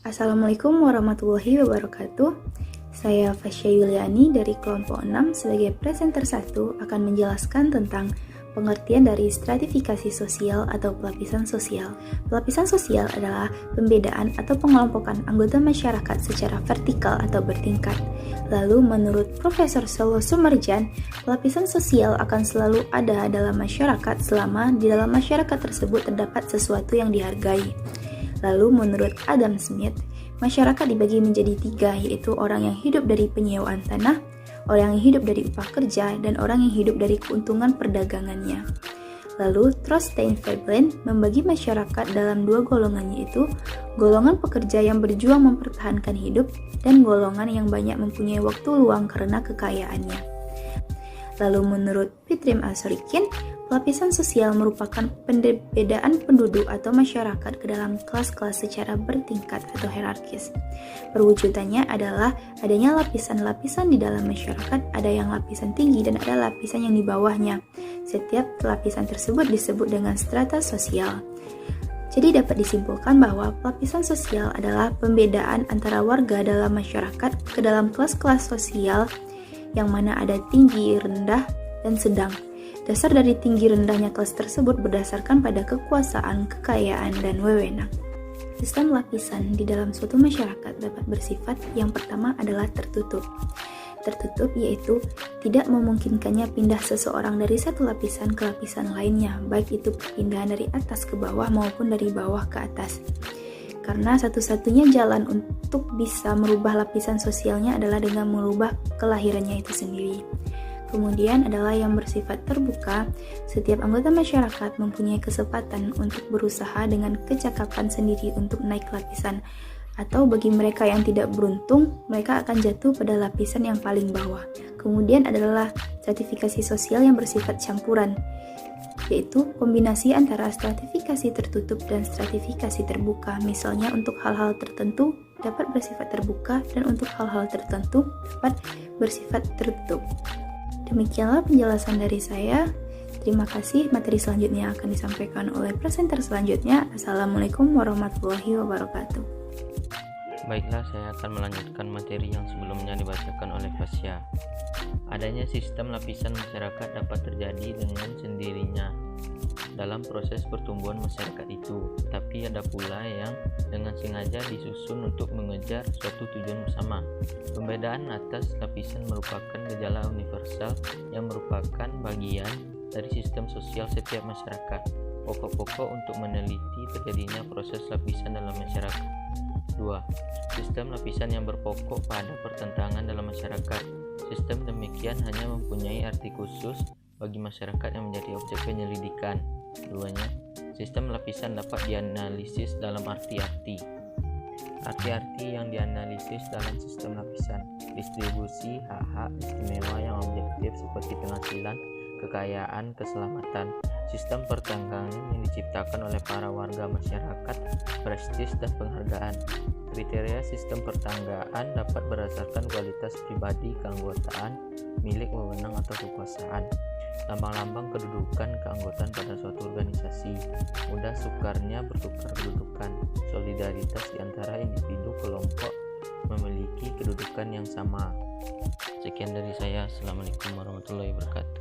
Assalamualaikum warahmatullahi wabarakatuh. Saya Fasya Yuliani dari kelompok 6 sebagai presenter 1 akan menjelaskan tentang pengertian dari stratifikasi sosial atau pelapisan sosial. Pelapisan sosial adalah pembedaan atau pengelompokan anggota masyarakat secara vertikal atau bertingkat. Lalu menurut Profesor Solo Sumerjan, pelapisan sosial akan selalu ada dalam masyarakat selama di dalam masyarakat tersebut terdapat sesuatu yang dihargai. Lalu menurut Adam Smith, masyarakat dibagi menjadi 3, yaitu orang yang hidup dari penyewaan tanah, orang yang hidup dari upah kerja, dan orang yang hidup dari keuntungan perdagangannya. Lalu Thorstein Veblen membagi masyarakat dalam 2 golongan, yaitu golongan pekerja yang berjuang mempertahankan hidup dan golongan yang banyak mempunyai waktu luang karena kekayaannya. Lalu menurut Pitrim Asorikin, pelapisan sosial merupakan pembedaan penduduk atau masyarakat ke dalam kelas-kelas secara bertingkat atau hierarkis. Perwujudannya adalah adanya lapisan-lapisan di dalam masyarakat, ada yang lapisan tinggi dan ada lapisan yang di bawahnya. Setiap lapisan tersebut disebut dengan strata sosial. Jadi dapat disimpulkan bahwa pelapisan sosial adalah pembedaan antara warga dalam masyarakat ke dalam kelas-kelas sosial yang mana ada tinggi, rendah, dan sedang. Dasar dari tinggi rendahnya kelas tersebut berdasarkan pada kekuasaan, kekayaan, dan wewenang. Sistem lapisan di dalam suatu masyarakat dapat bersifat yang pertama adalah tertutup. Tertutup yaitu tidak memungkinkannya pindah seseorang dari satu lapisan ke lapisan lainnya, baik itu perpindahan dari atas ke bawah maupun dari bawah ke atas. Karena satu-satunya jalan untuk bisa merubah lapisan sosialnya adalah dengan merubah kelahirannya itu sendiri. Kemudian adalah yang bersifat terbuka, setiap anggota masyarakat mempunyai kesempatan untuk berusaha dengan kecakapan sendiri untuk naik lapisan, atau bagi mereka yang tidak beruntung, mereka akan jatuh pada lapisan yang paling bawah. Kemudian adalah stratifikasi sosial yang bersifat campuran, yaitu kombinasi antara stratifikasi tertutup dan stratifikasi terbuka. Misalnya untuk hal-hal tertentu dapat bersifat terbuka dan untuk hal-hal tertentu dapat bersifat tertutup. Demikianlah penjelasan dari saya. Terima kasih. Materi selanjutnya akan disampaikan oleh presenter selanjutnya. Assalamualaikum warahmatullahi wabarakatuh. Baiklah, saya akan melanjutkan materi yang sebelumnya dibacakan oleh Fasya. Adanya sistem lapisan masyarakat dapat terjadi dengan sendirinya dalam proses pertumbuhan masyarakat itu, tapi ada pula yang dengan sengaja disusun untuk mengejar suatu tujuan bersama. Pembedaan atas lapisan merupakan gejala universal yang merupakan bagian dari sistem sosial setiap masyarakat. Pokok-pokok untuk meneliti terjadinya proses lapisan dalam masyarakat. 2. Sistem lapisan yang berpokok pada pertentangan dalam masyarakat. Sistem demikian hanya mempunyai arti khusus bagi masyarakat yang menjadi objek penyelidikan. Keduanya, sistem lapisan dapat dianalisis dalam arti-arti. Arti-arti yang dianalisis dalam sistem lapisan: distribusi hak-hak istimewa yang objektif seperti penghasilan, kekayaan, keselamatan. Sistem pertanggungan yang diciptakan oleh para warga masyarakat, prestis dan penghargaan. Kriteria sistem pertanggaan dapat berdasarkan kualitas pribadi, keanggotaan, milik, wewenang atau kekuasaan. Lambang-lambang kedudukan keanggotaan pada suatu organisasi. Mudah sukarnya bertukar kedudukan. Solidaritas di antara individu kelompok memiliki kedudukan yang sama. Sekian dari saya. Assalamualaikum warahmatullahi wabarakatuh.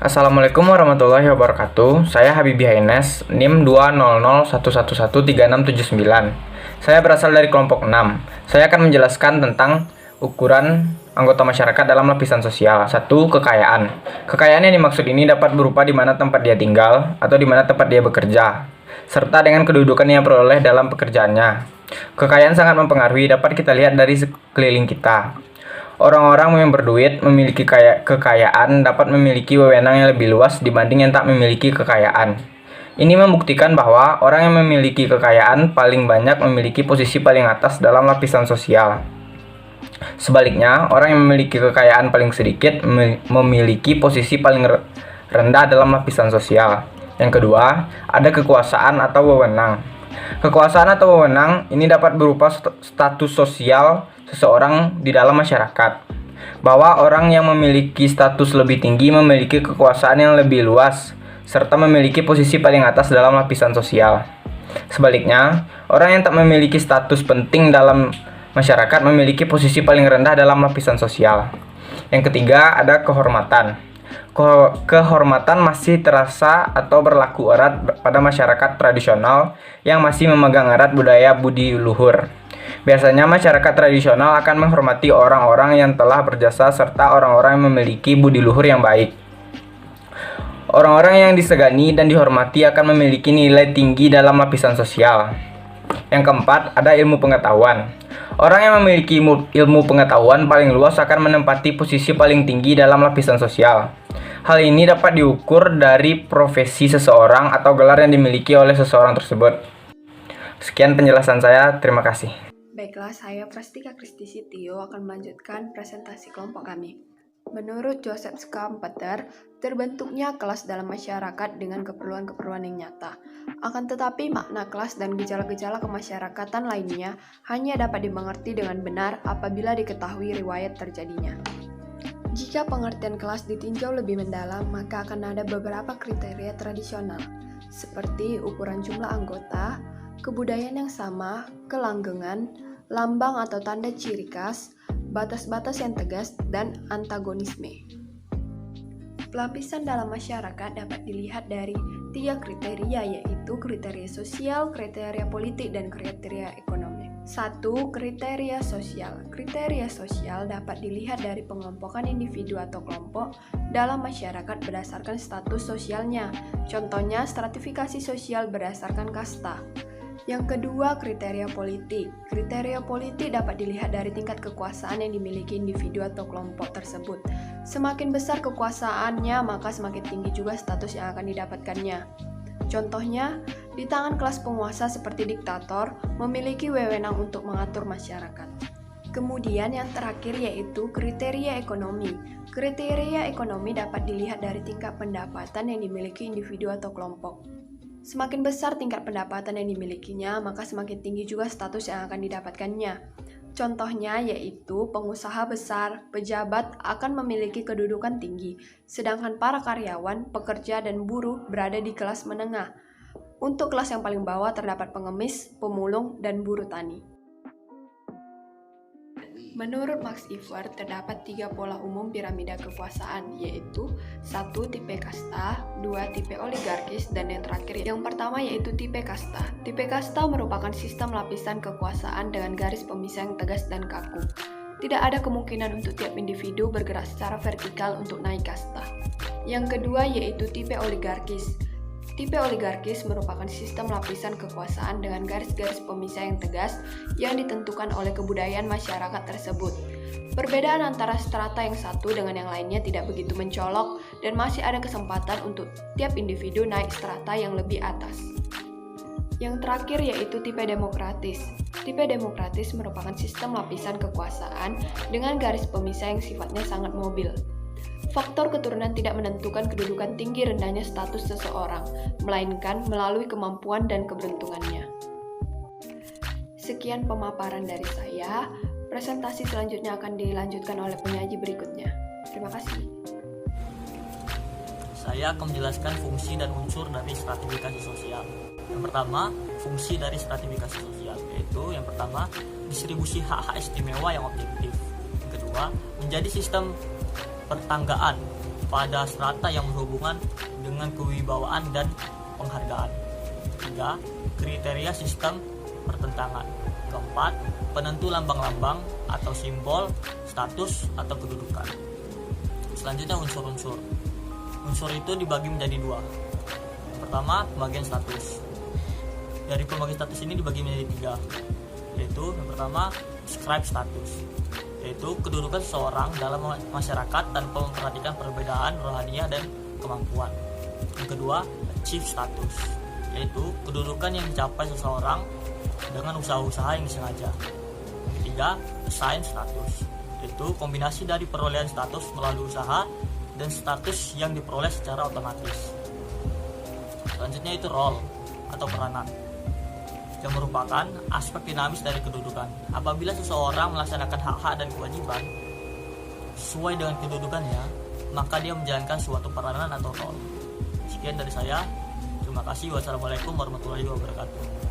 Assalamualaikum warahmatullahi wabarakatuh. Saya Habibi Haines, NIM 200113679. Saya berasal dari kelompok 6. Saya akan menjelaskan tentang ukuran anggota masyarakat dalam lapisan sosial. 1. Kekayaan. Kekayaan yang dimaksud ini dapat berupa di mana tempat dia tinggal atau di mana tempat dia bekerja, serta dengan kedudukan yang peroleh dalam pekerjaannya. Kekayaan sangat mempengaruhi, dapat kita lihat dari sekeliling kita. Orang-orang yang berduit memiliki kekayaan dapat memiliki wewenang yang lebih luas dibanding yang tak memiliki kekayaan. Ini membuktikan bahwa orang yang memiliki kekayaan paling banyak memiliki posisi paling atas dalam lapisan sosial. Sebaliknya, orang yang memiliki kekayaan paling sedikit memiliki posisi paling rendah dalam lapisan sosial. Yang kedua, ada kekuasaan atau wewenang. Kekuasaan atau wewenang ini dapat berupa status sosial seseorang di dalam masyarakat. Bahwa orang yang memiliki status lebih tinggi memiliki kekuasaan yang lebih luas serta memiliki posisi paling atas dalam lapisan sosial. Sebaliknya, orang yang tak memiliki status penting dalam masyarakat memiliki posisi paling rendah dalam lapisan sosial. Yang ketiga, ada kehormatan. Kehormatan masih terasa atau berlaku erat pada masyarakat tradisional yang masih memegang erat budaya budi luhur. Biasanya masyarakat tradisional akan menghormati orang-orang yang telah berjasa serta orang-orang yang memiliki budi luhur yang baik. Orang-orang yang disegani dan dihormati akan memiliki nilai tinggi dalam lapisan sosial. Yang keempat, ada ilmu pengetahuan. Orang yang memiliki ilmu pengetahuan paling luas akan menempati posisi paling tinggi dalam lapisan sosial. Hal ini dapat diukur dari profesi seseorang atau gelar yang dimiliki oleh seseorang tersebut. Sekian penjelasan saya, terima kasih. Baiklah, saya Prastika Kristisitio akan melanjutkan presentasi kelompok kami. Menurut Joseph Schumpeter, terbentuknya kelas dalam masyarakat dengan keperluan-keperluan yang nyata. Akan tetapi makna kelas dan gejala-gejala kemasyarakatan lainnya hanya dapat dimengerti dengan benar apabila diketahui riwayat terjadinya. Jika pengertian kelas ditinjau lebih mendalam, maka akan ada beberapa kriteria tradisional, seperti ukuran jumlah anggota, kebudayaan yang sama, kelanggengan, lambang atau tanda ciri khas, batas-batas yang tegas, dan antagonisme. Pelapisan dalam masyarakat dapat dilihat dari 3 kriteria, yaitu kriteria sosial, kriteria politik, dan kriteria ekonomi. 1. Kriteria sosial. Kriteria sosial dapat dilihat dari pengelompokan individu atau kelompok dalam masyarakat berdasarkan status sosialnya. Contohnya, stratifikasi sosial berdasarkan kasta. Yang kedua, kriteria politik. Kriteria politik dapat dilihat dari tingkat kekuasaan yang dimiliki individu atau kelompok tersebut. Semakin besar kekuasaannya, maka semakin tinggi juga status yang akan didapatkannya. Contohnya, di tangan kelas penguasa seperti diktator, memiliki wewenang untuk mengatur masyarakat. Kemudian yang terakhir yaitu kriteria ekonomi. Kriteria ekonomi dapat dilihat dari tingkat pendapatan yang dimiliki individu atau kelompok. Semakin besar tingkat pendapatan yang dimilikinya, maka semakin tinggi juga status yang akan didapatkannya. Contohnya yaitu pengusaha besar, pejabat akan memiliki kedudukan tinggi, sedangkan para karyawan, pekerja, dan buruh berada di kelas menengah. Untuk kelas yang paling bawah terdapat pengemis, pemulung, dan buruh tani. Menurut Max Iver, terdapat 3 pola umum piramida kekuasaan, yaitu 1. Tipe kasta, 2. Tipe oligarkis, dan yang terakhir yang pertama yaitu tipe kasta. Tipe kasta merupakan sistem lapisan kekuasaan dengan garis pemisah yang tegas dan kaku. Tidak ada kemungkinan untuk tiap individu bergerak secara vertikal untuk naik kasta. Yang kedua yaitu tipe oligarkis. Tipe oligarkis merupakan sistem lapisan kekuasaan dengan garis-garis pemisah yang tegas yang ditentukan oleh kebudayaan masyarakat tersebut. Perbedaan antara strata yang satu dengan yang lainnya tidak begitu mencolok dan masih ada kesempatan untuk tiap individu naik strata yang lebih atas. Yang terakhir yaitu tipe demokratis. Tipe demokratis merupakan sistem lapisan kekuasaan dengan garis pemisah yang sifatnya sangat mobil. Faktor keturunan tidak menentukan kedudukan tinggi rendahnya status seseorang, melainkan melalui kemampuan dan keberuntungannya. Sekian pemaparan dari saya. Presentasi selanjutnya akan dilanjutkan oleh penyaji berikutnya. Terima kasih. Saya akan menjelaskan fungsi dan unsur dari stratifikasi sosial. Yang pertama, fungsi dari stratifikasi sosial, yaitu yang pertama, distribusi hak-hak istimewa yang objektif. Yang kedua, menjadi sistem pertanggaan pada strata yang berhubungan dengan kewibawaan dan penghargaan. Ketiga, kriteria sistem pertentangan. Keempat, penentu lambang-lambang atau simbol, status atau kedudukan. Selanjutnya unsur-unsur. Unsur itu dibagi menjadi 2. Yang pertama, pembagian status. Dari pembagian status ini dibagi menjadi 3, yaitu yang pertama, describe status, yaitu kedudukan seseorang dalam masyarakat tanpa memperhatikan perbedaan rohaniah dan kemampuan. Yang kedua, achieve status, yaitu kedudukan yang dicapai seseorang dengan usaha-usaha yang disengaja. Yang ketiga, assign status, yaitu kombinasi dari perolehan status melalui usaha dan status yang diperoleh secara otomatis. Selanjutnya itu role atau peranan, yang merupakan aspek dinamis dari kedudukan. Apabila seseorang melaksanakan hak-hak dan kewajiban sesuai dengan kedudukannya, maka dia menjalankan suatu peranan atau role. Sekian dari saya. Terima kasih. Wassalamualaikum warahmatullahi wabarakatuh.